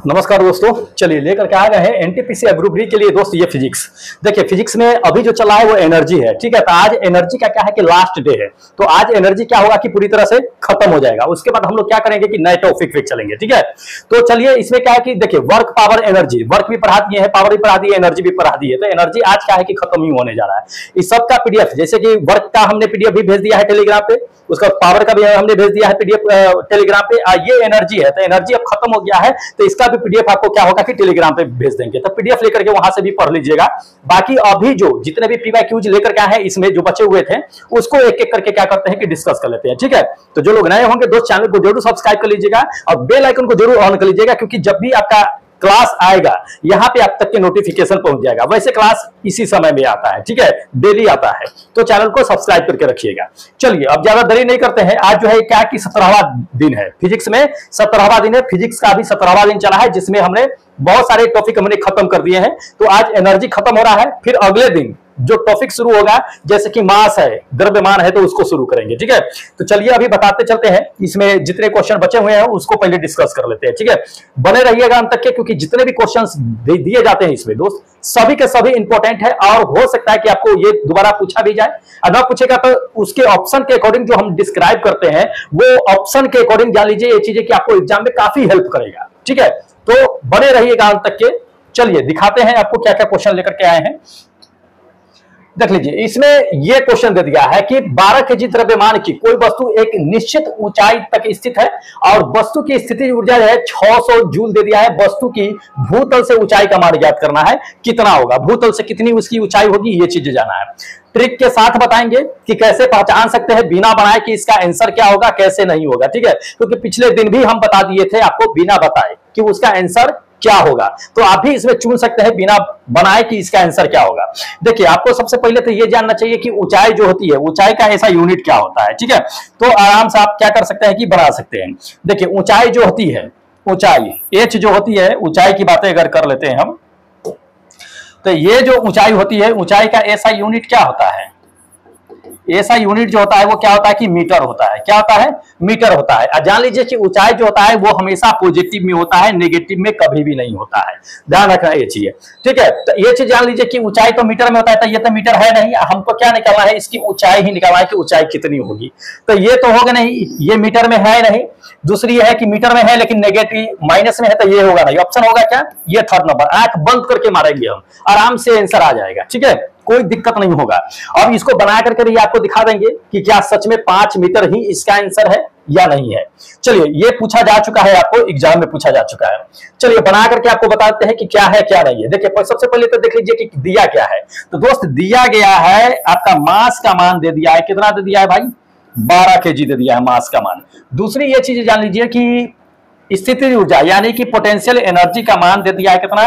नमस्कार दोस्तों, चलिए लेकर के आ गए हैं एनटीपीसी ग्रुप डी के लिए दोस्त ये फिजिक्स। देखिए फिजिक्स में अभी जो चला है वो एनर्जी है, ठीक है। तो आज एनर्जी का क्या है कि लास्ट डे है, तो आज एनर्जी क्या होगा कि पूरी तरह से खत्म हो जाएगा। उसके बाद हम लोग क्या करेंगे कि नए टॉपिक पे चलेंगे, ठीक है। तो चलिए इसमें क्या है कि देखिए वर्क पावर एनर्जी, वर्क भी पढ़ा दिए हैं, पावर भी पढ़ा दी है, एनर्जी भी पढ़ा दी है। तो एनर्जी आज क्या है कि खत्म ही होने जा रहा है। इस सब का पीडीएफ, जैसे कि वर्क का हमने पीडीएफ भी भेज दिया है टेलीग्राम पे, उसका पावर का भी हमने भेज दिया है पीडीएफ टेलीग्राम पे। ये एनर्जी है, तो एनर्जी अब खत्म हो गया है, तो इसका भी पीडीएफ आपको क्या होगा कि टेलीग्राम पे भेज देंगे। तो पीडीएफ लेकर के वहां से भी पढ़ लीजिएगा। बाकी अभी जो जितने भी पीवाईक्यूज लेकर के आए हैं, इसमें जो बचे हुए थे उसको एक एक करके क्या करते हैं कि डिस्कस कर लेते हैं, ठीक है। तो जो लोग नए होंगे दोस्त चैनल को जरूर सब्सक्राइब कर लीजिएगा और बेल आइकन को जरूर ऑन कर लीजिएगा, क्योंकि जब भी आपका क्लास आएगा यहां पे आप तक के नोटिफिकेशन पहुंच जाएगा। वैसे क्लास इसी समय में आता है, ठीक है, डेली आता है। तो चैनल को सब्सक्राइब करके रखिएगा। चलिए अब ज्यादा देरी नहीं करते हैं। आज जो है क्या कि 17वां दिन है फिजिक्स में, 17वां दिन है फिजिक्स का। अभी 17वां दिन चला है जिसमें हमने बहुत सारे टॉपिक हमने खत्म कर दिए हैं। तो आज एनर्जी खत्म हो रहा है, फिर अगले दिन जो टॉपिक शुरू होगा जैसे कि मास है, द्रव्यमान है, तो उसको शुरू करेंगे, ठीक है। तो चलिए अभी बताते चलते हैं, इसमें जितने क्वेश्चन बचे हुए हैं उसको पहले डिस्कस कर लेते हैं, ठीक है। बने रहिएगा अंत तक के, क्योंकि जितने भी क्वेश्चंस दिए जाते हैं इसमें दोस्त सभी के सभी इंपॉर्टेंट है, और हो सकता है कि आपको ये दोबारा पूछा भी जाए। अगर पूछेगा तो उसके ऑप्शन के अकॉर्डिंग जो हम डिस्क्राइब करते हैं वो ऑप्शन के अकॉर्डिंग जान लीजिए, ये चीजें कि आपको एग्जाम में काफी हेल्प करेगा, ठीक है। तो बने रहिएगा अंत तक के। चलिए दिखाते हैं आपको क्या क्या क्वेश्चन लेकर के आए हैं। देख लीजिए, इसमें यह क्वेश्चन दे दिया है कि 12 केजी द्रव्यमान की कोई वस्तु एक निश्चित ऊंचाई तक स्थित है और वस्तु की स्थितिज ऊर्जा है 600 जूल दे दिया है। वस्तु की भूतल से ऊंचाई का मान ज्ञात करना है, कितना होगा, भूतल से कितनी उसकी ऊंचाई होगी, ये चीजें जाना है। ट्रिक के साथ बताएंगे कि कैसे पहचान सकते हैं बिना बनाए कि इसका आंसर क्या होगा, कैसे नहीं होगा, ठीक है। क्योंकि पिछले दिन भी हम बता दिए थे आपको बिना बताए कि उसका आंसर क्या होगा, तो आप भी इसमें चुन सकते हैं बिना बनाए कि इसका आंसर क्या होगा। देखिए आपको सबसे पहले तो ये जानना चाहिए कि ऊंचाई जो होती है, ऊंचाई का ऐसा यूनिट क्या होता है, ठीक है। तो आराम से आप क्या कर सकते हैं कि बना सकते हैं। देखिए ऊंचाई जो होती है, ऊंचाई एच जो होती है, ऊंचाई की बातें अगर कर लेते हैं हम, तो ये जो ऊंचाई होती है, ऊंचाई का ऐसा यूनिट क्या होता है, ऐसा यूनिट जो होता है वो क्या होता है कि मीटर होता है। क्या होता है, मीटर होता है। जान लीजिए कि ऊंचाई जो होता है वो हमेशा पॉजिटिव में होता है, नेगेटिव में कभी भी नहीं होता है, ध्यान रखना ये चीज, ठीक है। तो ये चीज जान लीजिए कि ऊंचाई तो मीटर में होता है, तो ये तो मीटर है नहीं, हमको क्या निकालना है, इसकी ऊंचाई ही निकालना है कि ऊंचाई कितनी होगी। तो ये तो होगा नहीं, ये मीटर में है नहीं। दूसरी है कि मीटर में है लेकिन नेगेटिव माइनस में है, तो ये होगा नहीं। ऑप्शन होगा क्या, ये थर्ड नंबर। आंख बंद करके मारेंगे हम, आराम से आंसर आ जाएगा, ठीक है, कोई दिक्कत नहीं होगा। अब इसको बना करके आपको दिखा देंगे कि क्या सच में 5 मीटर ही इसका आंसर है या नहीं है। चलिए ये पूछा जा चुका है, आपको एग्जाम में पूछा जा चुका है। चलिए बना करके आपको बताते हैं कि क्या है क्या नहीं है। देखिए सबसे पहले तो देख लीजिए कि दिया क्या है। तो दोस्त दिया गया है आपका मास का मान दे दिया है, कितना दे दिया है भाई, 12 केजी दे दिया है मास का मान। दूसरी ये चीज जान लीजिए कि स्थितिज ऊर्जा यानी कि पोटेंशियल एनर्जी का मान दे दिया है कितना,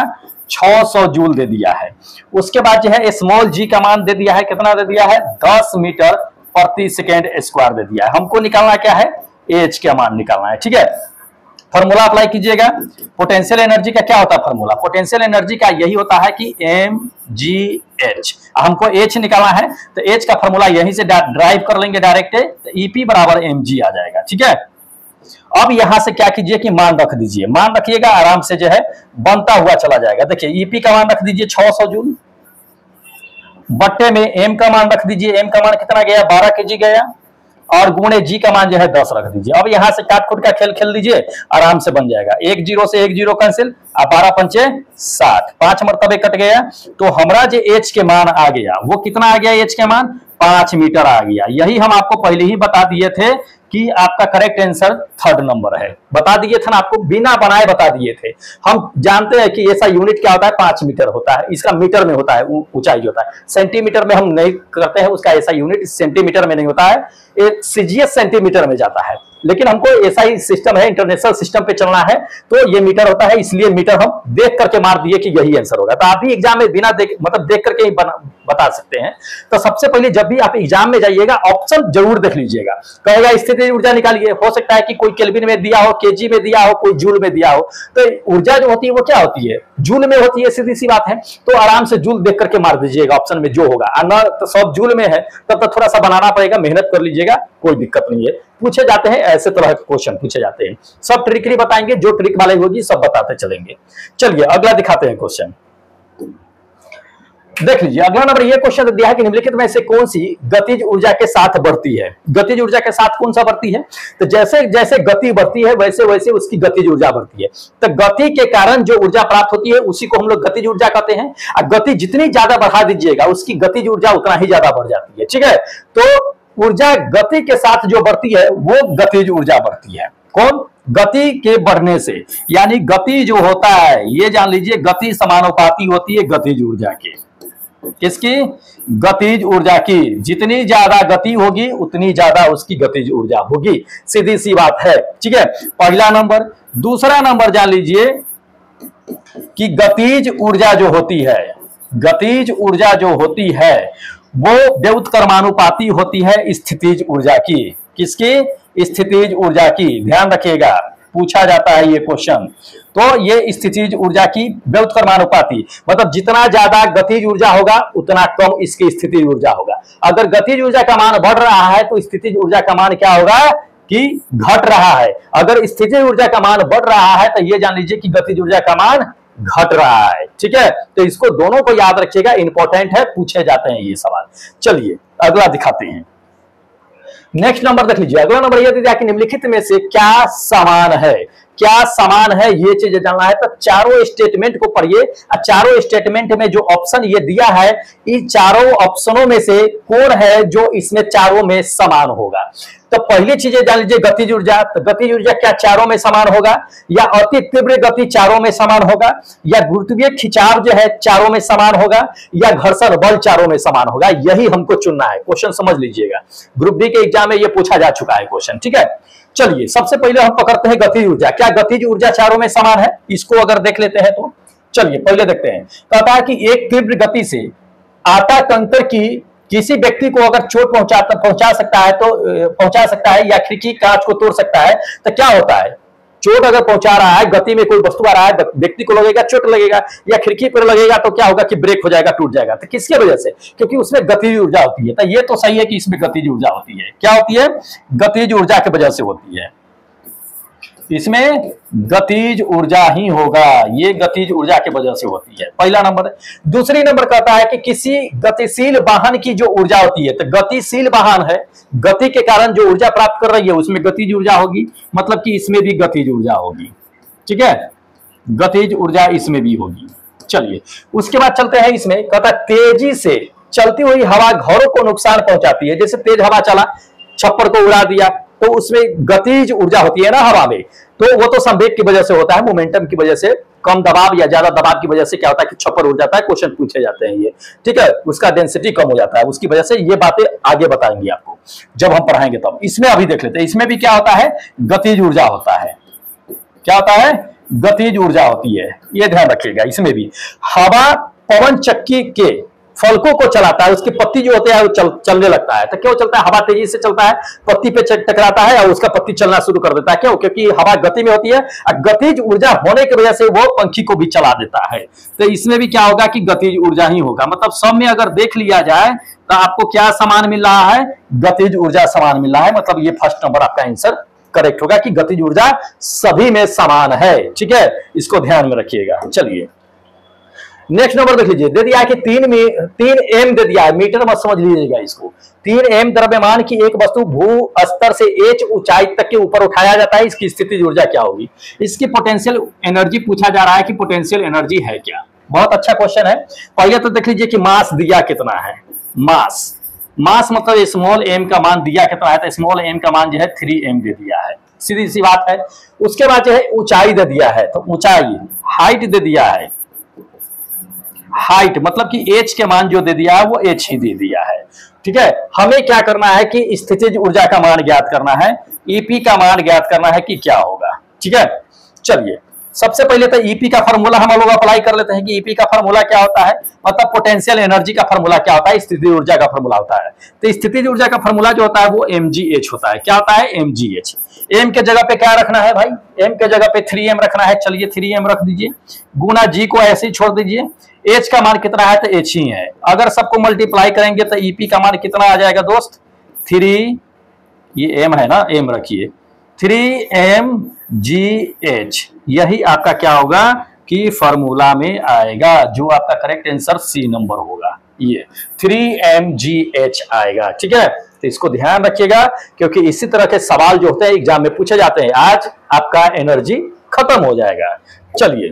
600 जूल दे दिया है। उसके बाद जो है स्मॉल जी का मान दे दिया है, कितना दे दिया है, 10 मीटर प्रति सेकेंड स्क्वायर दे दिया है। हमको निकालना क्या है, एच का मान निकालना है, ठीक है। फॉर्मूला अप्लाई कीजिएगा। पोटेंशियल एनर्जी का क्या होता है फॉर्मूला, पोटेंशियल एनर्जी का यही होता है कि mgh। हमको एच निकालना है, तो एच का फॉर्मूला यहीं से ड्राइव कर लेंगे डायरेक्ट, तो ep बराबर mg आ जाएगा, ठीक है। अब यहां से क्या कीजिए कि मान रख दीजिए, मान रखिएगा, आराम से जो है बनता हुआ चला जाएगा। देखिए ईपी का मान रख दीजिए 600 जूल, बट्टे में एम का मान रख दीजिए, एम का मान कितना गया, 12 केजी गया, और गुणे जी का मान जो है 10 रख दीजिए। अब यहां से काट कुट का खेल खेल दीजिए, आराम से बन जाएगा। 1 0 से 1 0 कैंसिल, 12 पंचे 60, 5 मरतबे कट गया। तो हमारा जो एच के मान आ गया वो कितना आ गया, एच के मान 5 मीटर आ गया। यही हम आपको पहले ही बता दिए थे कि आपका करेक्ट आंसर थर्ड नंबर है, बता दिए थे ना आपको, बिना बनाए बता दिए थे। हम जानते हैं कि ऐसा यूनिट क्या होता है, 5 मीटर होता है, इसका मीटर में होता है, ऊंचाई होता है, सेंटीमीटर में हम नहीं करते हैं उसका, ऐसा यूनिट सेंटीमीटर में नहीं होता है, एक सीजीएस सेंटीमीटर में जाता है। लेकिन हमको ऐसा ही सिस्टम है, इंटरनेशनल सिस्टम पे चलना है, तो ये मीटर होता है, इसलिए मीटर हम देख करके मार दिए कि यही आंसर होगा। तो आप भी एग्जाम में बिना देख मतलब देख करके ही बता सकते हैं। तो सबसे पहले जब भी आप एग्जाम में जाइएगा ऑप्शन जरूर देख लीजिएगा। कहेगा स्थितिज ऊर्जा निकालिए, हो सकता है कि कोई केल्विन में दिया हो, केजी में दिया हो, कोई जूल में दिया हो। तो ऊर्जा जो होती है वो क्या होती है, जूल में होती है, सीधी सी बात है। तो आराम से जूल देख करके मार दीजिएगा ऑप्शन में जो होगा। न तो सब जूल में है तब तो थोड़ा सा बनाना पड़ेगा, मेहनत कर लीजिएगा, कोई दिक्कत नहीं है। पूछे जाते हैं, ऐसे तरह के क्वेश्चन पूछे जाते हैं। सब ट्रिक नहीं बताएंगे, जो ट्रिक वाले होगी सब बताते चलेंगे। चलिए अगला दिखाते हैं क्वेश्चन। देख लीजिए अगला नंबर ये क्वेश्चन दिया है कि निम्नलिखित में से कौन सी गतिज ऊर्जा के साथ बढ़ती है। गतिज ऊर्जा के साथ कौन सा बढ़ती है? तो जैसे जैसे गति बढ़ती है वैसे वैसे उसकी गतिज ऊर्जा बढ़ती है। तो गति के कारण जो ऊर्जा प्राप्त होती है उसी को हम लोग गतिज ऊर्जा कहते हैं। और गति जितनी ज्यादा बढ़ा दीजिएगा उसकी गतिज ऊर्जा उतना ही ज्यादा बढ़ जाती है। ठीक है, तो ऊर्जा गति के साथ जो बढ़ती है वो गतिज ऊर्जा बढ़ती है। कौन? गति के बढ़ने से, यानी गति जो होता है ये जान लीजिए गति समानुपाती होती है गतिज ऊर्जा की। किसकी? गतिज ऊर्जा की। जितनी ज्यादा गति होगी उतनी ज्यादा उसकी गतिज ऊर्जा होगी, सीधी सी बात है। ठीक है, पहला नंबर। दूसरा नंबर जान लीजिए कि गतिज ऊर्जा जो होती है, गतिज ऊर्जा जो होती है वो व्युत्क्रमानुपाती होती है स्थितिज ऊर्जा की। किसकी? स्थितिज ऊर्जा की। ध्यान रखिएगा, पूछा जाता है ये क्वेश्चन। तो ये स्थितिज ऊर्जा की व्युत्क्रमानुपाती, मतलब जितना ज्यादा गतिज ऊर्जा होगा उतना कम इसकी स्थितिज ऊर्जा होगा। अगर गतिज ऊर्जा का मान बढ़ रहा है तो स्थितिज ऊर्जा का मान क्या होगा कि घट रहा है। अगर स्थितिज ऊर्जा का मान बढ़ रहा है तो ये जान लीजिए कि गतिज ऊर्जा का मान घट रहा है। ठीक है, तो इसको दोनों को याद रखिएगा, इंपॉर्टेंट है, पूछे जाते हैं ये सवाल। चलिए अगला दिखाते हैं। नेक्स्ट नंबर देख लीजिए। अगला नंबर यह दिया कि निम्नलिखित में से क्या समान है। क्या समान है ये चीज जानना है तो चारों स्टेटमेंट को पढ़िए। चारों स्टेटमेंट में जो ऑप्शन ये दिया है इन चारों ऑप्शनों में से कौन है जो इसमें चारों में समान होगा। तो पहली चीजें जान लीजिए गतिज ऊर्जा। तो गतिज ऊर्जा क्या चारों में समान होगा, या अति तीव्र गति चारों में समान होगा, या गुरुत्वीय खिंचाव जो है चारों में समान होगा, या घर्षण बल चारों में समान होगा। यही हमको चुनना है। क्वेश्चन समझ लीजिएगा, ग्रुप डी के एग्जाम में ये पूछा जा चुका है क्वेश्चन। ठीक है, चलिए सबसे पहले हम पकड़ते हैं गतिज ऊर्जा। क्या गतिज ऊर्जा चारों में समान है? इसको अगर देख लेते हैं तो चलिए पहले देखते हैं। कहता है कि एक तीव्र गति से आटा कंकर की किसी व्यक्ति को अगर चोट पहुंचा सकता है या खिड़की कांच को तोड़ सकता है तो क्या होता है? चोट अगर पहुंचा रहा है, गति में कोई वस्तु आ रहा है, व्यक्ति को लगेगा चोट लगेगा, या खिड़की पर लगेगा तो क्या होगा कि ब्रेक हो जाएगा, टूट जाएगा। तो किसके वजह से? क्योंकि उसमें गतिज ऊर्जा होती है। तो ये तो सही है कि इसमें गतिज ऊर्जा होती है। क्या होती है? गतिज ऊर्जा की वजह से होती है। इसमें गतिज ऊर्जा ही होगा, ये गतिज ऊर्जा की वजह से होती है। पहला नंबर। दूसरी नंबर कहता है कि किसी गतिशील वाहन की जो ऊर्जा होती है, तो गतिशील वाहन है, गति के कारण जो ऊर्जा प्राप्त कर रही है उसमें गतिज ऊर्जा होगी, मतलब कि इसमें भी गतिज ऊर्जा होगी। ठीक है, गतिज ऊर्जा इसमें भी होगी। चलिए उसके बाद चलते हैं इसमें। कहता है तेजी से चलती हुई हवा घरों को नुकसान पहुंचाती है। जैसे तेज हवा चला, छप्पर को उड़ा दिया, तो उसमें गतिज ऊर्जा होती है ना हवा में, तो वो तो संवेग की वजह से होता है, मोमेंटम की वजह से, कम दबाव या ज्यादा दबाव की वजह से क्या होता है कि छप्पर उड़ जाता है। क्वेश्चन पूछे जाते हैं ये। ठीक है, उसका डेंसिटी कम हो जाता है, उसकी वजह से ये बातें आगे बताएंगे आपको जब हम पढ़ाएंगे तब। इसमें अभी देख लेते हैं, इसमें भी क्या होता है? गतिज ऊर्जा होता है। क्या होता है? गतिज ऊर्जा होती है, ये ध्यान रखिएगा। इसमें भी हवा पवन चक्की के फलकों को चलाता है, उसकी पत्ती जो होते हैं वो चलने लगता है। तो क्यों चलता है? हवा तेजी से चलता है, पत्ती पे टकराता है और उसका पत्ती चलना शुरू कर देता है। क्यों? क्योंकि हवा गति में होती है और गतिज ऊर्जा होने की वजह से वो पंखी को भी चला देता है। तो इसमें भी क्या होगा कि गतिज ऊर्जा ही होगा। मतलब सब में अगर देख लिया जाए तो आपको क्या समान मिल रहा है? गतिज ऊर्जा समान मिल रहा है। मतलब ये फर्स्ट नंबर आपका आंसर करेक्ट होगा कि गतिज ऊर्जा सभी में समान है। ठीक है, इसको ध्यान में रखिएगा। चलिए नेक्स्ट नंबर देख लीजिए। दे दिया है कि 3 एम दे दिया है, मीटर मत समझ लीजिएगा इसको। 3 एम द्रव्यमान की एक वस्तु भू स्तर से h ऊंचाई तक के ऊपर उठाया जाता है, इसकी स्थितिज ऊर्जा क्या होगी? इसकी पोटेंशियल एनर्जी पूछा जा रहा है कि पोटेंशियल एनर्जी है क्या। बहुत अच्छा क्वेश्चन है। पहले तो देख लीजिए कि मास दिया कितना है। मास मतलब स्मॉल एम का मान दिया कितना है, तो स्मॉल एम का मान जो है 3 एम दे दिया है, सीधी सी बात है। उसके बाद जो है ऊंचाई दे दिया है, तो ऊंचाई, हाइट दे दिया है, हाइट मतलब कि h के मान जो दे दिया है वो h ही दे दिया है। ठीक है, हमें क्या करना है कि स्थितिज ऊर्जा का मान ज्ञात करना है, ईपी का मान ज्ञात करना है कि क्या होगा। ठीक है, चलिए सबसे पहले तो ईपी का फार्मूला हम लोग अप्लाई कर लेते हैं कि ईपी का फार्मूला क्या होता है, मतलब पोटेंशियल एनर्जी का फार्मूला क्या होता है, स्थितिज ऊर्जा का फार्मूला होता है। तो स्थितिज ऊर्जा का फार्मूला जो होता है वो mgh होता है। क्या होता है? mgh। m के जगह पे क्या रखना है भाई? m के जगह पे 3m रखना है। चलिए 3m रख दीजिए, गुना g को ऐसे ही छोड़ दीजिए। h का मान कितना है? तो h ही है। अगर सबको मल्टीप्लाई करेंगे तो ep का मान कितना आ जाएगा दोस्त? 3 ये एम है ना, एम रखिए 3mgh, यही आपका क्या होगा कि फॉर्मूला में आएगा, जो आपका करेक्ट आंसर सी नंबर होगा, ये 3mgh आएगा। ठीक है, तो इसको ध्यान रखिएगा क्योंकि इसी तरह के सवाल जो होते हैं एग्जाम में पूछे जाते हैं। आज आपका एनर्जी खत्म हो जाएगा। चलिए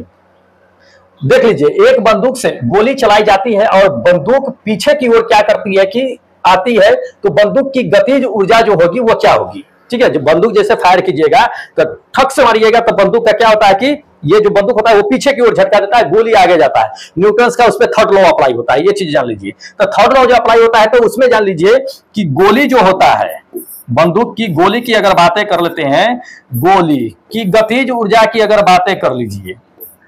देख लीजिए, एक बंदूक से गोली चलाई जाती है और बंदूक पीछे की ओर क्या करती है कि आती है, तो बंदूक की गतिज ऊर्जा जो होगी वो क्या होगी। ठीक है, जब बंदूक जैसे फायर कीजिएगा तो ठक से मारिएगा तो बंदूक का क्या होता है कि ये जो बंदूक होता है वो पीछे की ओर झटका देता है, गोली आगे जाता है। न्यूटन का उस पर थर्ड लॉ अप्लाई होता है, ये चीज जान लीजिए। तो थर्ड लॉ जो अप्लाई होता है तो उसमें जान लीजिए कि गोली जो होता है, बंदूक की गोली की अगर बातें कर लेते हैं, गोली की गतिज ऊर्जा की अगर बातें कर लीजिए,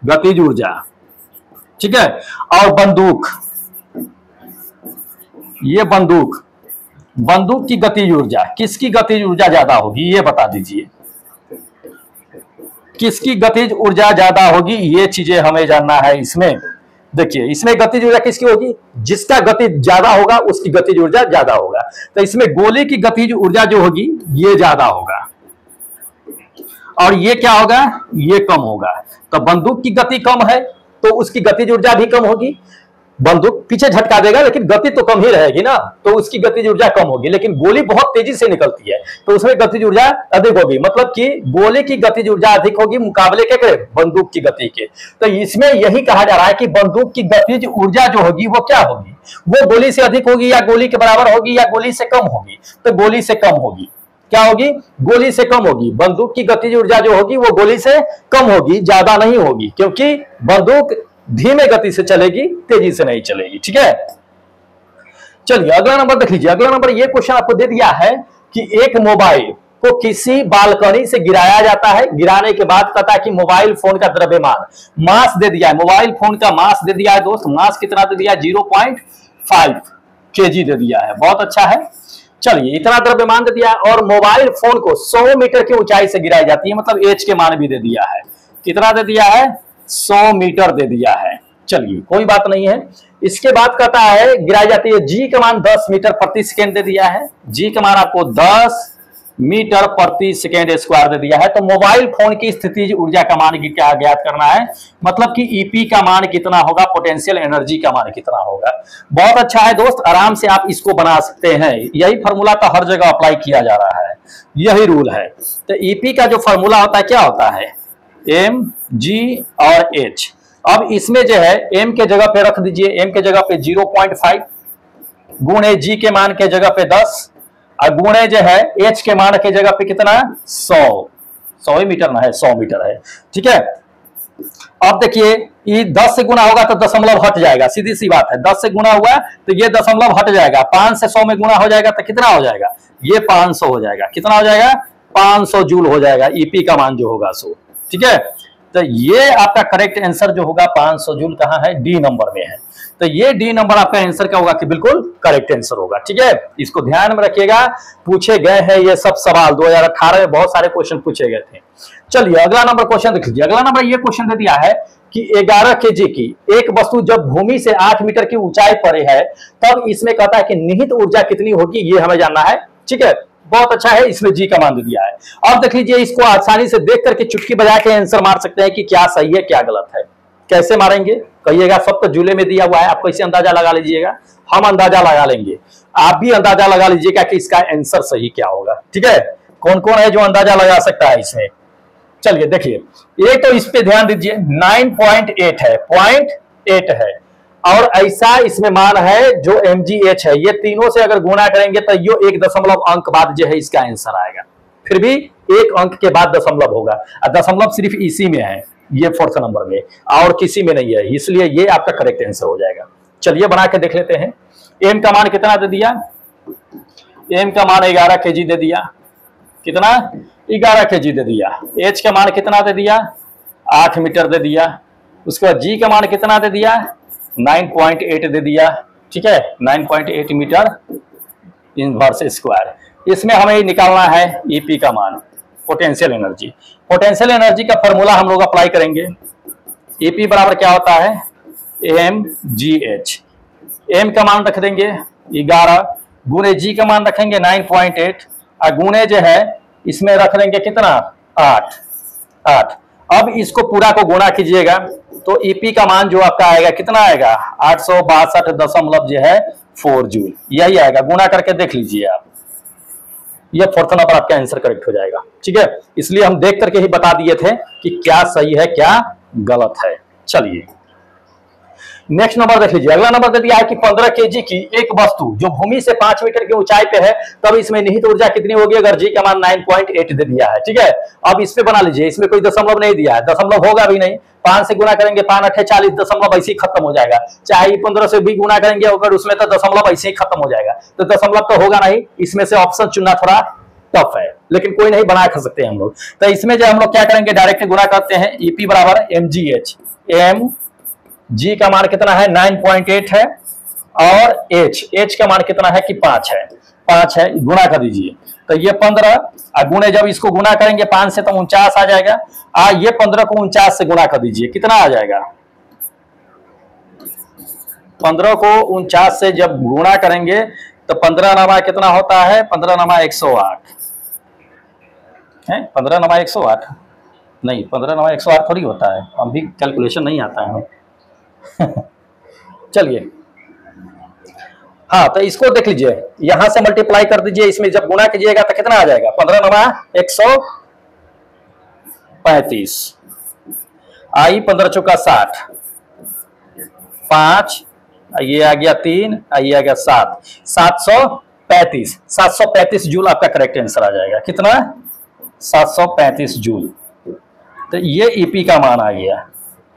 गतिज ऊर्जा, ठीक है, और बंदूक, ये बंदूक, बंदूक की गतिज ऊर्जा, किसकी गतिज ऊर्जा ज्यादा होगी ये बता दीजिए, किसकी गतिज ऊर्जा ज्यादा होगी, ये चीजें हमें जानना है। इसमें देखिए, इसमें गतिज ऊर्जा किसकी होगी, जिसका गति ज्यादा होगा उसकी गतिज ऊर्जा ज्यादा होगा। तो इसमें गोली की गतिज ऊर्जा जो होगी ये ज्यादा होगा और ये क्या होगा, ये कम होगा। तो बंदूक की गति कम है तो उसकी गतिज ऊर्जा भी कम होगी। बंदूक पीछे झटका देगा लेकिन गति तो कम ही रहेगी ना, तो उसकी गतिज ऊर्जा कम होगी। लेकिन गोली बहुत तेजी से निकलती है तो उसमें गतिज ऊर्जा अधिक होगी, मतलब कि गोली की गतिज ऊर्जा अधिक होगी मुकाबले के बंदूक की गति के। तो इसमें यही कहा जा रहा है कि बंदूक की गतिज ऊर्जा जो होगी वो क्या होगी, वो गोली से अधिक होगी या गोली के बराबर होगी या गोली से कम होगी। तो गोली से कम होगी, क्या होगी, गोली से कम होगी। बंदूक की गतिज ऊर्जा जो होगी वो गोली से कम होगी, ज्यादा नहीं होगी, क्योंकि बंदूक धीमे गति से चलेगी, तेजी से नहीं चलेगी। ठीक है, चलिए अगला नंबर देख लीजिए। अगला नंबर ये क्वेश्चन आपको दे दिया है कि एक मोबाइल को किसी बालकनी से गिराया जाता है, गिराने के बाद कहता है कि मोबाइल फोन का द्रव्यमान, मास दे दिया है, मोबाइल फोन का मास दे दिया है दोस्त। मास कितना दे दिया है, 0.5 kg दे दिया है, बहुत अच्छा है। चलिए इतना द्रव्यमान दे दिया और मोबाइल फोन को 100 मीटर की ऊंचाई से गिराई जाती है, मतलब एच के मान भी दे दिया है। कितना दे दिया है, 100 मीटर दे दिया है। चलिए कोई बात नहीं है। इसके बाद कहता है गिराई जाती है, जी का मान 10 मीटर प्रति सेकेंड दे दिया है, जी का मान आपको 10 मीटर प्रति सेकेंड स्क्वायर दे दिया है। तो मोबाइल फोन की स्थितिज ऊर्जा का मान क्या ज्ञात करना है, मतलब कि ईपी का मान कितना होगा, पोटेंशियल एनर्जी का मान कितना होगा। बहुत अच्छा है दोस्त, आराम से आप इसको बना सकते हैं। यही फॉर्मूला तो हर जगह अप्लाई किया जा रहा है, यही रूल है। तो ईपी का जो फॉर्मूला होता है क्या होता है, एम जी और एच। अब इसमें जो है एम के जगह पे रख दीजिए, एम के जगह पे 0.5 गुणे जी के मान के जगह पे 10 और गुणे जो है एच के मान के जगह पे कितना, 100 ही मीटर ना है, 100 मीटर है। ठीक है, अब देखिए ये 10 से गुना होगा तो दशमलव हट जाएगा, सीधी सी बात है। 10 से गुना हुआ तो ये दशमलव हट जाएगा, 5 से 100 में गुना हो जाएगा तो कितना हो जाएगा, ये 500 हो जाएगा। कितना हो जाएगा, 500 जूल हो जाएगा ईपी का मान जो होगा सो। ठीक है, तो ये आपका करेक्ट आंसर जो होगा 500 जूल कहाँ है, डी नंबर में है। तो ये डी नंबर आपका आंसर क्या होगा कि बिल्कुल करेक्ट आंसर होगा। ठीक है, इसको ध्यान में रखिएगा, पूछे गए हैं ये सब सवाल 2018 में बहुत सारे क्वेश्चन पूछे गए थे। चलिए अगला नंबर क्वेश्चन देख लीजिए। अगला नंबर ये क्वेश्चन दे दिया है कि 11 kg की एक वस्तु जब भूमि से 8 मीटर की ऊंचाई पर है तब इसमें कहता है कि निहित ऊर्जा कितनी होगी, ये हमें जानना है। ठीक है, बहुत अच्छा है, इसमें जी का मान दे दिया है। अब देख लीजिए, इसको आसानी से देख करके चुटकी बजा के आंसर मार सकते हैं कि क्या सही है क्या गलत है। कैसे मारेंगे कहिएगा, सब तो जूले में दिया हुआ है, आप कैसे अंदाजा लगा लीजिएगा, हम अंदाजा लगा लेंगे, आप भी अंदाजा लगा लीजिएगा कि इसका आंसर सही क्या होगा। ठीक है, कौन कौन है जो अंदाजा लगा सकता है इसमें। चलिए देखिए, एक तो इस पे ध्यान दीजिए, 9.8 है, 0.8 है और ऐसा इसमें मान है जो mgh है, ये तीनों से अगर गुणा करेंगे तो यो 1 दशमलव अंक बाद जो है इसका आंसर आएगा। फिर भी 1 अंक के बाद दशमलव होगा और दशमलव सिर्फ इसी में है, ये 4th नंबर में, और किसी में नहीं है, इसलिए ये आपका करेक्ट आंसर हो जाएगा। चलिए बना के देख लेते हैं। एम का मान कितना दे दिया, एम का मान 11 kg दे दिया, कितना 11 kg दे दिया। एच का मान कितना दे दिया, 8 मीटर दे दिया। उसके बाद जी का मान कितना दे दिया, 9.8 दे दिया। ठीक है, 9.8 मीटर इनवर्स स्क्वायर। इसमें हमें निकालना है ईपी का मान, पोटेंशियल एनर्जी। पोटेंशियल एनर्जी का फॉर्मूला हम लोग अप्लाई करेंगे। ईपी बराबर क्या होता है, एम जी एच। एम का मान रख देंगे 11 गुणे जी का मान रखेंगे 9.8 और गुणे जो है इसमें रख देंगे कितना 8 8। अब इसको पूरा को गुणा कीजिएगा तो ईपी का मान जो आपका आएगा कितना आएगा 862.4 जूल, यही आएगा। गुणा करके देख लीजिए आप, ये फोर्थ नंबर आपका आंसर करेक्ट हो जाएगा। ठीक है, इसलिए हम देख करके ही बता दिए थे कि क्या सही है क्या गलत है। चलिए नेक्स्ट नंबर देख लीजिए। अगला नंबर दे दिया है कि 15 केजी की एक वस्तु जो भूमि से 5 मीटर की ऊंचाई पे है तब इसमें निहित ऊर्जा कितनी होगी, अगर जी का मान 9.8 दे दिया है। ठीक है, अब इस पे बना लीजिए, इसमें कोई दशमलव नहीं दिया है, दशमलव होगा भी नहीं। 5 से गुणा करेंगे 5 8 40, दशमलव ऐसे ही खत्म हो जाएगा। चाहे 15 से भी गुणा करेंगे अगर उसमें तो दशमलव ऐसे ही खत्म हो जाएगा, तो दशमलव तो होगा नहीं। इसमें से ऑप्शन चुनना थोड़ा टफ है, लेकिन कोई नहीं, बना कर सकते हैं हम लोग। तो इसमें जो हम लोग क्या करेंगे, डायरेक्ट गुणा करते हैं। ईपी बराबर mgh, एम जी का मान कितना है 9.8 है और एच का मान कितना है कि 5 है, 5 है, गुणा कर दीजिए। तो ये 15 गुणे जब इसको गुणा करेंगे 5 से तो 49 आ जाएगा। ये 15 को 49 से गुणा कर दीजिए, कितना आ जाएगा 15 को 49 से जब गुणा करेंगे तो 15 नमा कितना होता है, 15 नमा 108 है, 15 नमा 108 नहीं, 15 नमा 108 थोड़ी होता है, हम भी कैलकुलेशन नहीं आता है हमें। चलिए हाँ, तो इसको देख लीजिए, यहां से मल्टीप्लाई कर दीजिए, इसमें जब गुणा कीजिएगा तो कितना आ जाएगा 15 नमा 135, आई 15 चौका 60, 5 ये आ गया 3, ये आ गया 7, 735 जूल आपका करेक्ट आंसर आ जाएगा। कितना 735 जूल। तो ये ईपी का मान आ गया,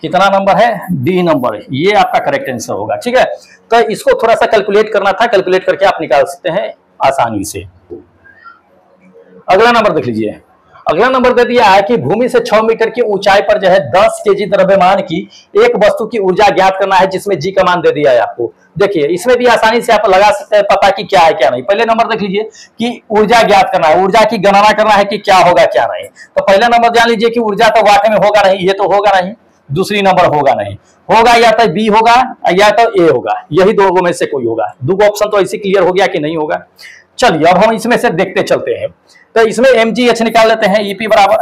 कितना नंबर है डी नंबर, ये आपका करेक्ट आंसर होगा। ठीक है, तो इसको थोड़ा सा कैलकुलेट करना था, कैलकुलेट करके आप निकाल सकते हैं आसानी से। अगला नंबर देख लीजिए। अगला नंबर दे दिया है कि भूमि से 6 मीटर की ऊंचाई पर जो है 10 केजी द्रव्यमान की एक वस्तु की ऊर्जा ज्ञात करना है, जिसमें जी का मान दे दिया है आपको। देखिए इसमें भी आसानी से आप लगा सकते हैं पता कि क्या है क्या नहीं। पहले नंबर देख लीजिए कि ऊर्जा ज्ञात करना है, ऊर्जा की गणना करना है कि क्या होगा क्या नहीं। तो पहला नंबर जान लीजिए कि ऊर्जा तो वाकई में होगा नहीं, ये तो होगा नहीं। दूसरी नंबर होगा नहीं, होगा या तो बी होगा या तो ए होगा, यही दो में से कोई होगा। दो ऑप्शन तो ऐसे क्लियर हो गया कि नहीं होगा। चलिए अब हम इसमें से देखते चलते हैं। तो इसमें mgh निकाल लेते हैं, ईपी बराबर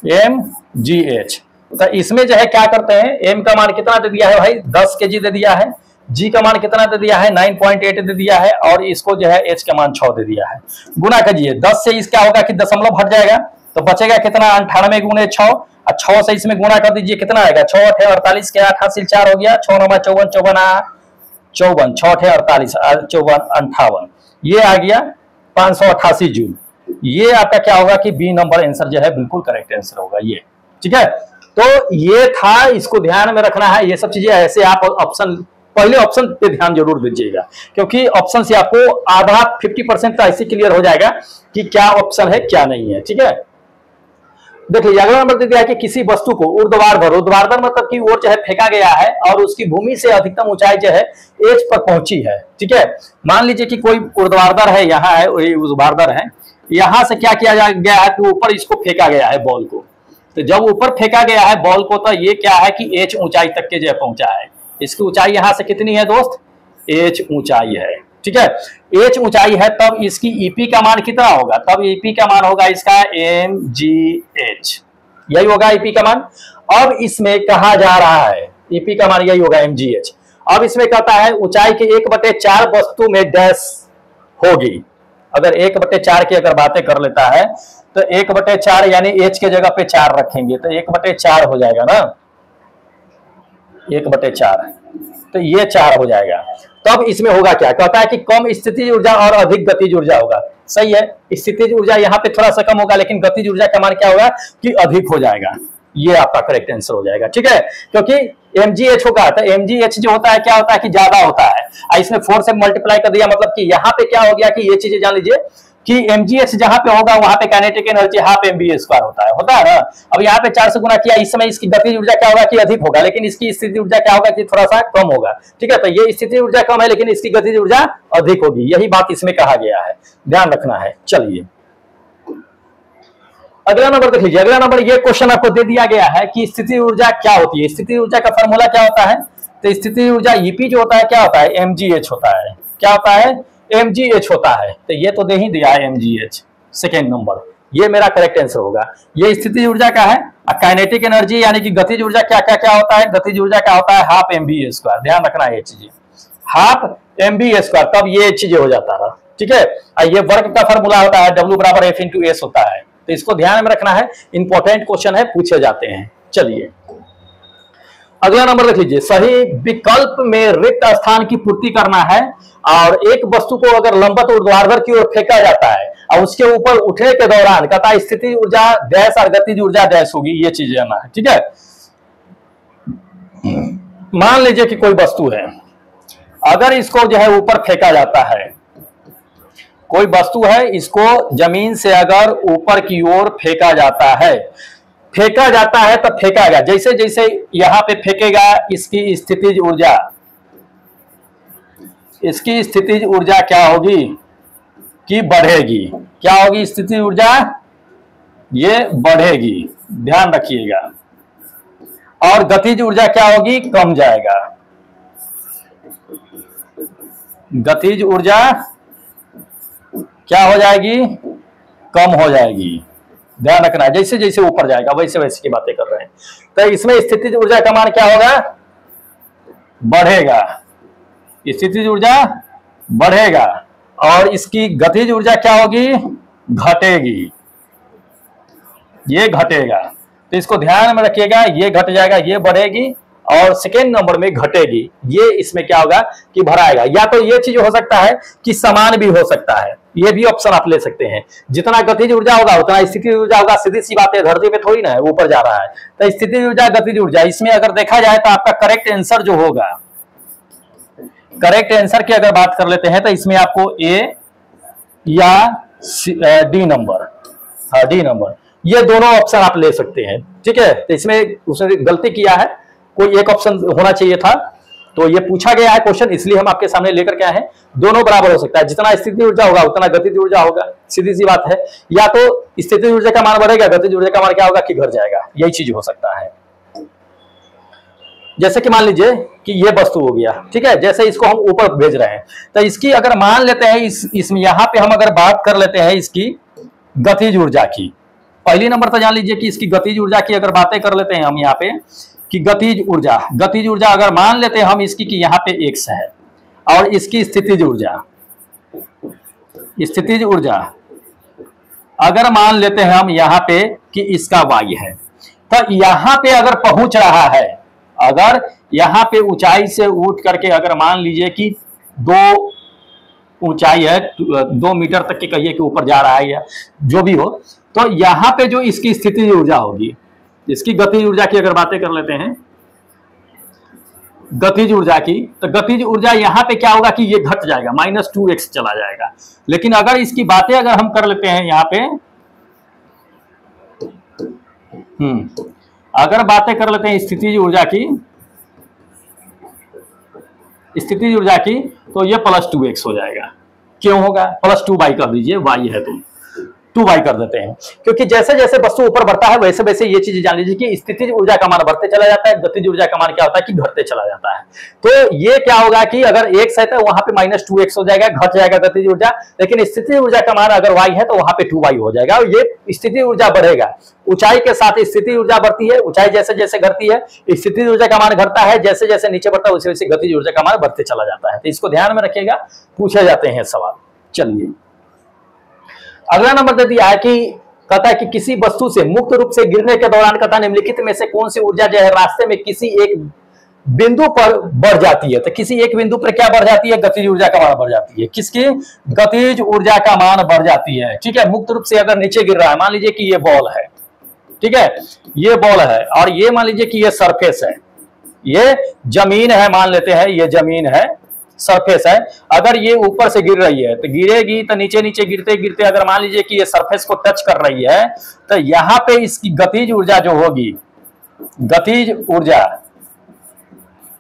mgh। तो इसमें जो है क्या करते हैं, m का मान कितना दे दिया है भाई 10 केजी दे दिया है, g का मान कितना दे दिया है 9.8 दे दिया है, और इसको जो है h का मान 6 दे दिया है। गुणा कीजिए, 10 से इसका होगा कि दशमलव हट जाएगा तो बचेगा कितना 98 गुणे 6, और 6 से इसमें गुणा कर दीजिए, कितना आएगा 6 8 48 के 8 हासिल 4 हो गया, 6 9 54 54 6 8 48 54 58, ये आ गया 588 जूल। ये आपका क्या होगा कि बी नंबर आंसर जो है बिल्कुल करेक्ट आंसर होगा ये। ठीक है, तो ये था, इसको ध्यान में रखना है। ये सब चीजें ऐसे आप ऑप्शन, पहले ऑप्शन पे ध्यान जरूर दीजिएगा, क्योंकि ऑप्शन से आपको आधा 50% तो ऐसे क्लियर हो जाएगा कि क्या ऑप्शन है क्या नहीं है। ठीक है, देख लीजिए अगला नंबर दे दिया है कि किसी वस्तु को ऊर्ध्वाधर, ऊर्ध्वाधर मतलब कि ओर जो है फेंका गया है और उसकी भूमि से अधिकतम ऊंचाई जो है एच पर पहुंची है। ठीक है, मान लीजिए कि कोई ऊर्ध्वाधर है, यहाँ है ऊर्ध्वाधर है, यहां से क्या किया गया है कि ऊपर इसको फेंका गया है बॉल को। तो जब ऊपर फेंका गया है बॉल को तो ये क्या है कि एच ऊंचाई तक के जो है पहुंचा है। इसकी ऊंचाई यहां से कितनी है दोस्त, एच ऊंचाई है। ठीक है, एच ऊंचाई है, तब इसकी ईपी का मान कितना होगा, तब ईपी का मान होगा इसका mgh, यही होगा ईपी का मान। अब इसमें कहा जा रहा है ईपी का मान यही होगा mgh। अब इसमें कहता है ऊंचाई के 1/4 वस्तु में डैश होगी। अगर 1/4 की अगर बातें कर लेता है तो 1/4 यानी h के जगह पे 4 रखेंगे तो 1/4 हो जाएगा ना, 1/4, तो ये 4 हो जाएगा। तब इसमें होगा क्या, कहता है कि कम स्थितिज ऊर्जा और अधिक गतिज ऊर्जा होगा। सही है, स्थितिज ऊर्जा यहाँ पे थोड़ा सा कम होगा, लेकिन गतिज ऊर्जा का मान क्या होगा कि अधिक हो जाएगा। ये आपका करेक्ट आंसर हो जाएगा। ठीक है, क्योंकि mgh होगा तो mgh जो होता है क्या होता है कि ज्यादा होता है। इसमें 4 से मल्टीप्लाई कर दिया, मतलब कि यहाँ पे क्या हो गया कि ये चीजें जान लीजिए कि mgh जहां पे होगा वहां पे काइनेटिक एनर्जी हाफ mv² होता है ना। अब यहाँ पे 4 से गुना किया, इस समय इसकी गतिज ऊर्जा क्या होगा कि अधिक होगा, लेकिन इसकी स्थिति ऊर्जा क्या होगा कि थोड़ा सा कम होगा। ठीक है, तो ये स्थिति ऊर्जा कम है लेकिन इसकी गतिज ऊर्जा अधिक होगी, यही बात इसमें कहा गया है, ध्यान रखना है। चलिए अगला नंबर देख लीजिए। अगला नंबर, ये क्वेश्चन आपको दे दिया गया है कि स्थिति ऊर्जा क्या होती है। स्थिति ऊर्जा का फॉर्मूला क्या होता है, तो स्थिति ऊर्जा ईपी जो होता है क्या होता है mgh होता है। क्या होता है mgh होता है, तो ये तो दे ही दिया है mgh, सेकेंड नंबर, ये मेरा करेक्ट आंसर होगा। ये स्थितिज ऊर्जा का है। काइनेटिक एनर्जी यानी कि गतिज ऊर्जा क्या क्या क्या होता है, गतिज ऊर्जा क्या होता है, हाफ mv², ध्यान रखना है ये चीजें, हाफ mv², तब ये चीजें हो जाता है, ठीक है। ये वर्क का फॉर्मूला होता है W बराबर F इंटू एस होता है, तो इसको ध्यान में रखना है, इंपॉर्टेंट क्वेश्चन है, पूछे जाते हैं। चलिए अगला नंबर देख लीजिए, सही विकल्प में रिक्त स्थान की पूर्ति करना है और एक वस्तु को अगर लंबवत ऊर्ध्वाधर की ओर फेंका जाता है और उसके ऊपर उठने के दौरान कहता स्थिति ऊर्जा डैश और गतिज ऊर्जा डैश होगी, ये चीज जानना है, ठीक है। मान लीजिए कि कोई वस्तु है, अगर इसको जो है ऊपर फेंका जाता है, कोई वस्तु है, इसको जमीन से अगर ऊपर की ओर फेंका जाता है तब फेंका गया, जैसे जैसे यहां पे फेंकेगा इसकी स्थितिज ऊर्जा क्या होगी कि बढ़ेगी, क्या होगी स्थितिज ऊर्जा, ये बढ़ेगी, ध्यान रखिएगा। और गतिज ऊर्जा क्या होगी, कम जाएगा, गतिज ऊर्जा क्या हो जाएगी, कम हो जाएगी, ध्यान रखना है। जैसे जैसे ऊपर जाएगा वैसे वैसे की बातें कर रहे हैं, तो इसमें स्थितिज ऊर्जा का मान क्या होगा, बढ़ेगा, स्थितिज ऊर्जा बढ़ेगा और इसकी गतिज ऊर्जा क्या होगी, घटेगी, ये घटेगा, तो इसको ध्यान में रखिएगा, ये घट जाएगा, ये बढ़ेगी और सेकेंड नंबर में घटेगी, ये इसमें क्या होगा कि भराएगा। या तो ये चीज हो सकता है कि समान भी हो सकता है, ये भी ऑप्शन आप ले सकते हैं, जितना गतिज ऊर्जा होगा उतना स्थितिज ऊर्जा होगा, सीधी सी बात है, धरती पे थोड़ी ना है, ऊपर जा रहा है, तो स्थितिज ऊर्जा गतिज ऊर्जा, इसमें अगर देखा जाए तो आपका करेक्ट आंसर जो होगा, करेक्ट आंसर की अगर बात कर लेते हैं तो इसमें आपको ए या डी नंबर, हाँ डी नंबर, ये दोनों ऑप्शन आप ले सकते हैं, ठीक है। तो इसमें उसने गलती किया है, कोई एक ऑप्शन होना चाहिए था, तो ये पूछा गया है क्वेश्चन, इसलिए हम आपके सामने लेकर के आए हैं। दोनों बराबर हो सकता है, जितना स्थितिज ऊर्जा होगा उतना गतिज ऊर्जा होगा, सीधी सी बात है। या तो स्थितिज ऊर्जा का मान बढ़ेगा, गतिज ऊर्जा का मान क्या होगा कि घट जाएगा, यही चीज हो सकता है। जैसे कि मान लीजिए कि ये वस्तु हो गया, ठीक है, जैसे इसको हम ऊपर भेज रहे हैं, तो इसकी अगर मान लेते हैं इसमें यहाँ पे हम अगर बात कर लेते हैं इसकी गतिज ऊर्जा की, पहली नंबर तो जान लीजिए कि इसकी गतिज ऊर्जा की अगर बातें कर लेते हैं हम यहाँ पे कि गतिज ऊर्जा अगर मान लेते हैं हम इसकी कि यहाँ पे x है और इसकी स्थितिज ऊर्जा अगर मान लेते हैं हम यहाँ पे कि इसका y है, तो यहाँ पे अगर पहुंच रहा है, अगर यहाँ पे ऊंचाई से उठ करके अगर मान लीजिए कि 2 ऊंचाई है, 2 मीटर तक के कहिए कि ऊपर जा रहा है या जो भी हो, तो यहाँ पे जो इसकी स्थितिज ऊर्जा होगी, इसकी गतिज ऊर्जा की अगर बातें कर लेते हैं गतिज ऊर्जा की, तो गतिज ऊर्जा यहाँ पे क्या होगा कि ये घट जाएगा, -2x चला जाएगा। लेकिन अगर इसकी बातें अगर हम कर लेते हैं यहाँ पे, अगर बातें कर लेते हैं स्थितिज ऊर्जा की, तो ये +2x हो जाएगा। क्यों होगा, +2y कर दीजिए, y है तो 2y कर देते हैं, क्योंकि जैसे जैसे वस्तु ऊपर बढ़ता है वैसे वैसे ये चीज जान लीजिए कि स्थितिज ऊर्जा का मान बढ़ते चला जाता है, गतिज ऊर्जा का मान क्या होता है कि घटते चला जाता है। तो ये क्या होगा कि अगर x है तो वहां पे -2x हो जाएगा, घट जाएगा गतिज ऊर्जा, लेकिन स्थितिज ऊर्जा का मान अगर y है तो वहां पे 2y हो जाएगा और ये स्थितिज ऊर्जा बढ़ेगा। ऊंचाई के साथ स्थितिज ऊर्जा बढ़ती है, ऊंचाई जैसे जैसे घटती है स्थितिज ऊर्जा का मान घटता है, जैसे जैसे नीचे बढ़ता है वैसे वैसे गतिज ऊर्जा का मान बढ़ते चला जाता है। तो इसको ध्यान में रखिएगा, पूछे जाते हैं सवाल। चलिए अगला नंबर दे दिया है कि कहता है कि किसी वस्तु से मुक्त रूप से गिरने के दौरान कहता निम्नलिखित में से कौन सी ऊर्जा जो है रास्ते में किसी एक बिंदु पर बढ़ जाती है। तो किसी एक बिंदु पर क्या बढ़ जाती है, गतिज ऊर्जा का मान बढ़ जाती है। किसकी, गतिज ऊर्जा का मान बढ़ जाती है, ठीक है। मुक्त रूप से अगर नीचे गिर रहा है, मान लीजिए कि ये बॉल है, ठीक है, ये बॉल है और ये मान लीजिए कि ये सरफेस है, ये जमीन है, मान लेते हैं ये जमीन है, सरफेस है। अगर ये ऊपर से गिर रही है तो गिरेगी, तो नीचे नीचे गिरते गिरते अगर मान लीजिए कि ये सरफेस को टच कर रही है, तो यहाँ पे इसकी गतिज ऊर्जा जो होगी, गतिज ऊर्जा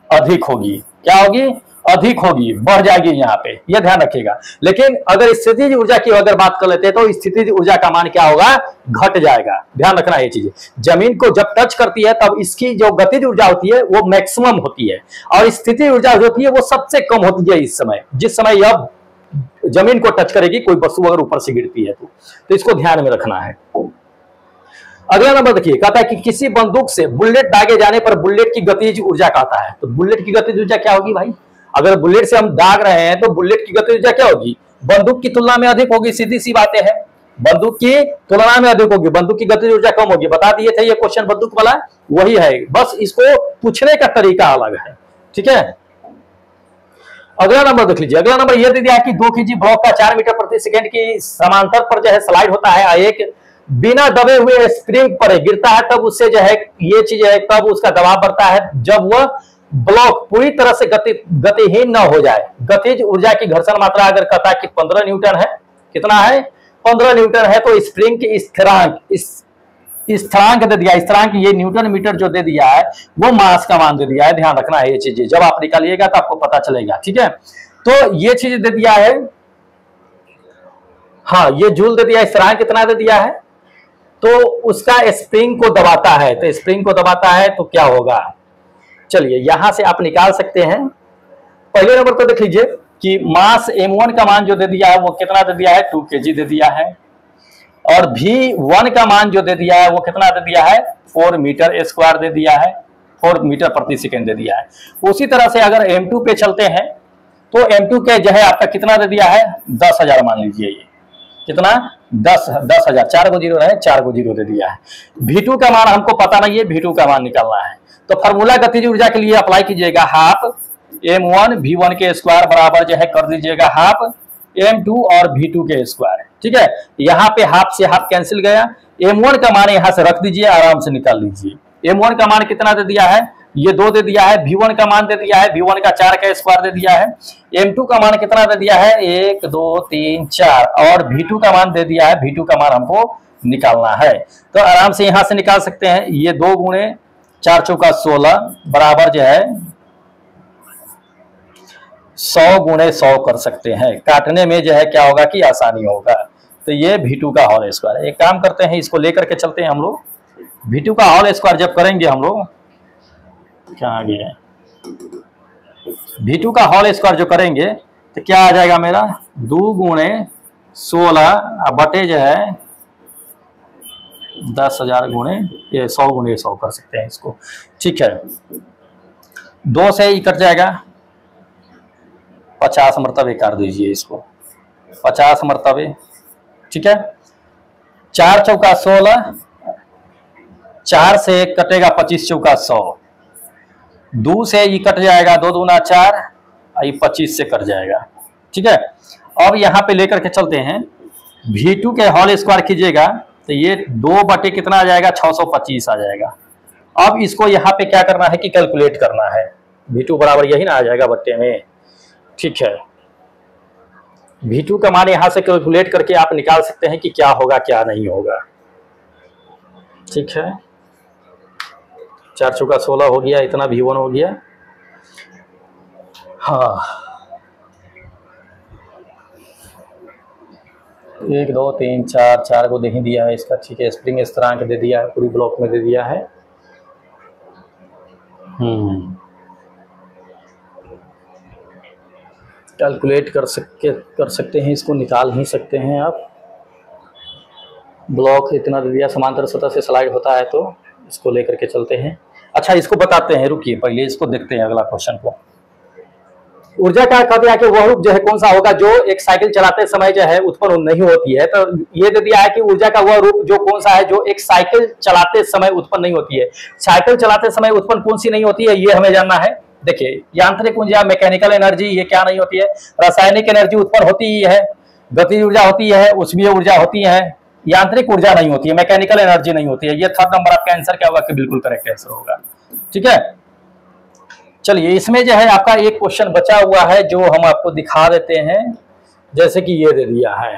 अधिक होगी। क्या होगी, अधिक होगी, बढ़ जाएगी यहाँ पे, ये ध्यान रखिएगा। लेकिन अगर स्थितिज ऊर्जा की अगर बात कर लेते हैं तो स्थितिज ऊर्जा का मान क्या होगा, घट जाएगा। ध्यान रखना ये चीजें, जमीन को जब टच करती है तब इसकी जो गतिज ऊर्जा होती है वो मैक्सिमम होती है और स्थितिज ऊर्जा जो होती है वो सबसे कम होती है इस समय, जिस समय यह जमीन को टच करेगी कोई वस्तु अगर ऊपर से गिरती है तो इसको ध्यान में रखना है। अगला नंबर देखिए, कहता है कि किसी बंदूक से बुलेट दागे जाने पर बुलेट की गतिज ऊर्जा कहता है। तो बुलेट की गतिज ऊर्जा क्या होगी भाई? अगर बुलेट से हम दाग रहे हैं तो बुलेट की गतिज ऊर्जा क्या होगी? बंदूक की तुलना में अधिक होगी, सीधी सी बातें है। बंदूक की तुलना में अधिक होगी, बंदूक की गतिज ऊर्जा कम होगी। बता दिए थे ये क्वेश्चन बंदूक वाला वही है, बस इसको पूछने का तरीका अलग है। ठीक है, अगला नंबर देख लीजिए। अगला नंबर यह दे दिया है कि 2 kg ब्लॉक का 4 मीटर प्रति सेकंड की समांतर पर जो है स्लाइड होता है, एक बिना दबे हुए स्प्रिंग पर गिरता है, तब उससे जो है ये चीज है, तब उसका दबाव बढ़ता है जब वह ब्लॉक पूरी तरह से गतिहीन न हो जाए। गतिज ऊर्जा की घर्षण मात्रा अगर कहता है कि 15 न्यूटन है, कितना है? 15 न्यूटन है, तो स्प्रिंग की स्थिरांक दे दिया, स्थिरांक ये न्यूटन मीटर जो दे दिया है वो मास का मान दे दिया है। ध्यान रखना है ये चीजें, जब आप निकालिएगा तो आपको पता चलेगा। ठीक है, तो ये चीज दे दिया है, हाँ ये जूल दे दिया, स्थिरांक कितना दे दिया है, तो उसका स्प्रिंग को दबाता है, तो स्प्रिंग को दबाता है तो क्या होगा? चलिए यहां से आप निकाल सकते हैं। पहले नंबर पर देख लीजिए कि मास m1 का मान जो दे दिया है वो कितना दे दिया है? 2 kg दे दिया है, और v1 का मान जो दे दिया है वो कितना दे दिया है? 4 मीटर स्क्वायर दे दिया है, 4 मीटर प्रति सेकंड दे दिया है। उसी तरह से अगर m2 पे चलते हैं तो m2 के जो है आपका कितना दे दिया है? 10,000 मान लीजिए, ये कितना? 10,000, 4 को जीरो है, 4 को जीरो दे दिया है। v2 का मान हमको पता नहीं है, v2 का मान निकालना है, तो फॉर्मूला गतिज ऊर्जा के लिए अप्लाई कीजिएगा, हाफ m1 v1 के स्क्वायर बराबर जो है कर दीजिएगा हाफ m2 और v2 के स्क्वायर। ठीक है, यहाँ पे हाफ से हाफ कैंसिल गया, m1 का मान यहाँ से रख दीजिए, आराम से निकाल लीजिए। m1 का मान कितना दे दिया है? ये 2 दे दिया है। v1 का मान दे दिया है, v1 का 4 का स्क्वायर दे दिया है। m2 का मान कितना दे दिया है? 1 2 3 4, और v2 का मान दे दिया है, v2 का मान हमको निकालना है, तो आराम से यहां से निकाल सकते हैं। ये 2 गुणे 4 चौका 16 बराबर जो है 100 गुणे 100 कर सकते हैं। काटने में जो है क्या होगा कि आसानी होगा। तो ये v2 का होल स्क्वायर, एक काम करते हैं इसको लेकर के चलते हैं हम लोग। v2 का होल स्क्वायर जब करेंगे हम लोग, क्या आ गया? v2 का होल स्क्वायर जो करेंगे तो क्या आ जाएगा मेरा? 2 गुणे 16 बटे जो है 10,000 गुणे ये 100 गुणे 100 कर सकते हैं इसको। ठीक है, 2 से ही कट जाएगा, 50 मरतबे कर दीजिए इसको, 50 मरतबे। ठीक है, 4 चौका 16, 4 से 1 कटेगा, 25 चौका 100, 2 से ये कट जाएगा, 2 दूना 4, 25 से कट जाएगा। ठीक है, अब यहाँ पे लेकर के चलते हैं, v2 के होल स्क्वायर कीजिएगा तो ये 2 बटे कितना आ जाएगा? 625 आ जाएगा। अब इसको यहाँ पे क्या करना है कि कैलकुलेट करना है, v2 बराबर यही ना आ जाएगा बट्टे में। ठीक है, v2 का मान यहां से कैलकुलेट करके आप निकाल सकते हैं कि क्या होगा क्या नहीं होगा। ठीक है, 4 चौका 16 हो गया, इतना v1 हो गया। हाँ, 1 2 3 4, 4 को नहीं दिया है इसका। ठीक है, स्प्रिंग स्थिरांक दे दिया है, पूरी ब्लॉक में दे दिया है। कैलकुलेट कर सकते हैं इसको, निकाल ही सकते हैं आप। ब्लॉक इतना दे दिया, समांतर सतह से स्लाइड होता है, तो इसको लेकर के चलते हैं। अच्छा, इसको बताते हैं, रुकिए पहले इसको देखते हैं अगला क्वेश्चन को। ऊर्जा का कह दिया कि वह रूप जो है कौन सा होगा जो एक साइकिल चलाते समय जो है उत्पन्न नहीं होती है। तो ये दे दिया है कि ऊर्जा का वह रूप जो कौन सा है जो एक साइकिल चलाते समय उत्पन्न नहीं होती है। साइकिल चलाते समय उत्पन्न कौन सी नहीं होती है, ये हमें जानना है। देखिए, यांत्रिक ऊर्जा, मैकेनिकल एनर्जी, ये क्या नहीं होती है? रासायनिक एनर्जी उत्पन्न होती ही है, गतिज ऊर्जा होती है, ऊष्मीय ऊर्जा होती है, यांत्रिक ऊर्जा नहीं होती है, मैकेनिकल एनर्जी नहीं होती है। ये 3rd नंबर आपका आंसर क्या होगा कि बिल्कुल करेक्ट आंसर होगा। ठीक है, चलिए इसमें जो है आपका एक क्वेश्चन बचा हुआ है जो हम आपको दिखा देते हैं। जैसे कि ये दे दिया है,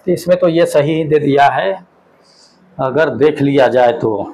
तो इसमें तो ये सही दे दिया है, अगर देख लिया जाए तो।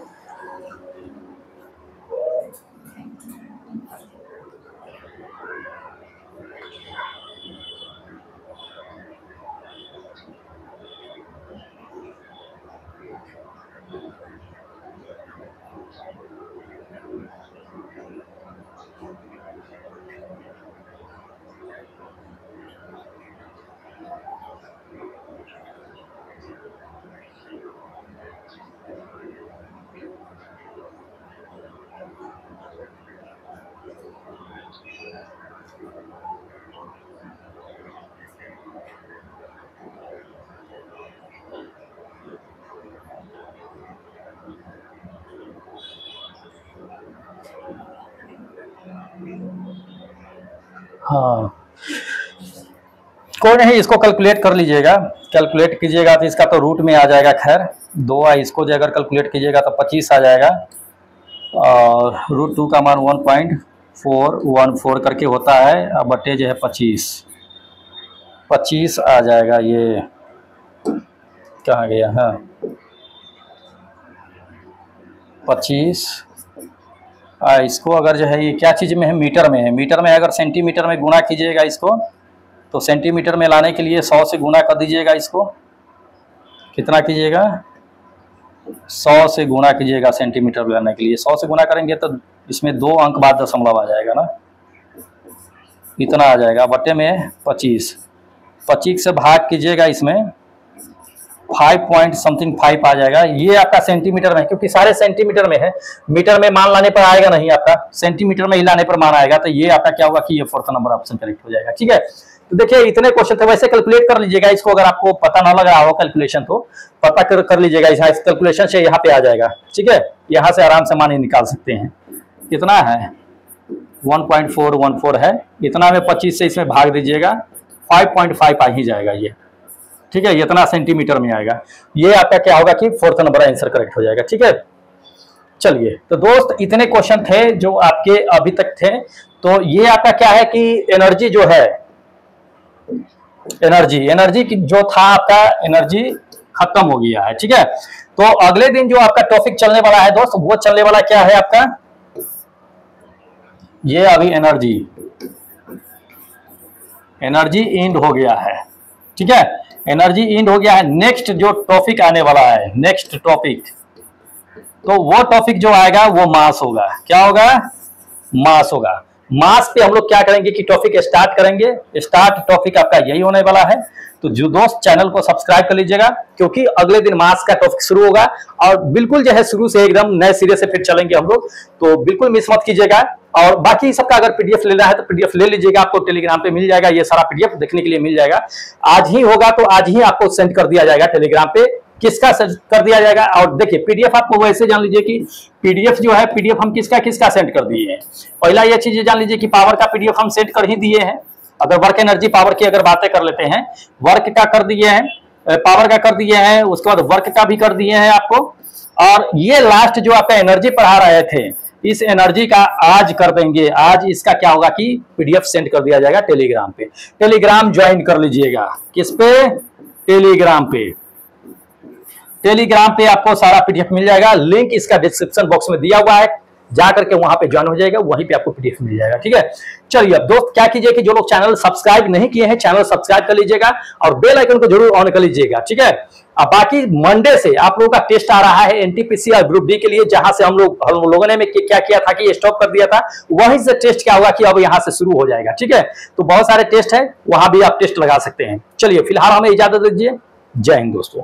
हाँ कोई नहीं, इसको कैलकुलेट कर लीजिएगा, कैलकुलेट कीजिएगा तो इसका तो रूट में आ जाएगा। खैर 2 इसको जो अगर कैलकुलेट कीजिएगा तो 25 आ जाएगा, और √2 का मान 1.414 करके होता है, अब बटे जो है 25 आ जाएगा। ये कहाँ गया? हाँ 25। इसको अगर जो है ये क्या चीज़ में है, मीटर में है। मीटर में अगर सेंटीमीटर में गुणा कीजिएगा इसको, तो सेंटीमीटर में लाने के लिए 100 से गुणा कर दीजिएगा इसको। कितना कीजिएगा? 100 से गुणा कीजिएगा सेंटीमीटर में लाने के लिए। 100 से गुणा करेंगे तो इसमें 2 अंक बाद दशमलव आ जाएगा ना, इतना आ जाएगा, बटे में 25। 25 से भाग कीजिएगा, इसमें 5.5 आ जाएगा। ये आपका सेंटीमीटर में, क्योंकि सारे सेंटीमीटर में है, मीटर में मान लाने पर आएगा नहीं, आपका सेंटीमीटर में ही लाने पर मान आएगा। तो ये आपका क्या होगा कि ये 4th नंबर ऑप्शन करेक्ट हो जाएगा। ठीक है, तो देखिए इतने क्वेश्चन थे, वैसे कैलकुलेट कर लीजिएगा इसको, अगर आपको पता ना लग रहा हो कैलकुलेशन तो पता कर लीजिएगा, इस कैलकुलेशन से यहाँ पे आ जाएगा। ठीक है, यहाँ से आराम से मान निकाल सकते हैं। कितना है? 1.414 है, इतना में 25 से इसमें भाग दीजिएगा, 5.5 आ ही जाएगा ये। ठीक है, इतना सेंटीमीटर में आएगा। ये आपका क्या होगा कि 4th नंबर आंसर करेक्ट हो जाएगा। ठीक है, चलिए तो दोस्त इतने क्वेश्चन थे जो आपके अभी तक थे। तो ये आपका क्या है कि एनर्जी जो है, एनर्जी जो था आपका, एनर्जी खत्म हो गया है। ठीक है, तो अगले दिन जो आपका टॉपिक चलने वाला है दोस्त, वो चलने वाला क्या है आपका, ये अभी एनर्जी एंड हो गया है। ठीक है, एनर्जी एंड हो गया है। नेक्स्ट जो टॉपिक आने वाला है, नेक्स्ट टॉपिक, तो वो टॉपिक जो आएगा वो मास होगा। क्या होगा? मास होगा। मास पे हम लोग क्या करेंगे कि टॉपिक स्टार्ट करेंगे। स्टार्ट टॉपिक आपका यही होने वाला है। तो जो दोस्त चैनल को सब्सक्राइब कर लीजिएगा, क्योंकि अगले दिन मास का टॉपिक शुरू होगा, और बिल्कुल जो है शुरू से एकदम नए सिरे से फिर चलेंगे हम लोग, तो बिल्कुल मिस मत कीजिएगा। और बाकी सबका अगर पीडीएफ लेना है तो पीडीएफ ले लीजिएगा, आपको टेलीग्राम पे मिल जाएगा, ये सारा पीडीएफ देखने के लिए मिल जाएगा। आज ही होगा तो आज ही आपको सेंड कर दिया जाएगा टेलीग्राम पे, किसका कर दिया जाएगा। और देखिए पीडीएफ आपको वैसे जान लीजिए कि पीडीएफ जो है, पीडीएफ हम किसका सेंड कर दिए हैं। पहला ये चीज जान लीजिए कि पावर का पीडीएफ हम सेंड कर ही दिए हैं। अगर वर्क एनर्जी पावर की अगर बातें कर लेते हैं, वर्क का कर दिए हैं, पावर का कर दिए हैं, उसके बाद वर्क का भी कर दिए हैं आपको। और ये लास्ट जो आपका एनर्जी पढ़ा रहे थे, इस एनर्जी का आज कर देंगे। आज इसका क्या होगा कि पीडीएफ सेंड कर दिया जाएगा टेलीग्राम पे। टेलीग्राम ज्वाइन कर लीजिएगा। किस पे? टेलीग्राम पे। टेलीग्राम पे आपको सारा पीडीएफ मिल जाएगा। लिंक इसका डिस्क्रिप्शन बॉक्स में दिया हुआ है, जाकर के वहां पे ज्वाइन हो जाएगा, वहीं पे आपको पीडीएफ मिल जाएगा। ठीक है, चलिए अब दोस्त क्या कीजिए कि जो लोग चैनल सब्सक्राइब नहीं किए हैं, चैनल सब्सक्राइब कर लीजिएगा और बेल आइकन को जरूर ऑन कर लीजिएगा। ठीक है, अब बाकी मंडे से आप लोगों का टेस्ट आ रहा है एनटीपीसी और ग्रुप डी के लिए, जहां से हम लोगों ने क्या किया था कि स्टॉप कर दिया था, वहीं से टेस्ट क्या होगा कि अब यहां से शुरू हो जाएगा। ठीक है, तो बहुत सारे टेस्ट है, वहां भी आप टेस्ट लगा सकते हैं। चलिए फिलहाल हमें इजाजत दीजिए। जय हिंद दोस्तों।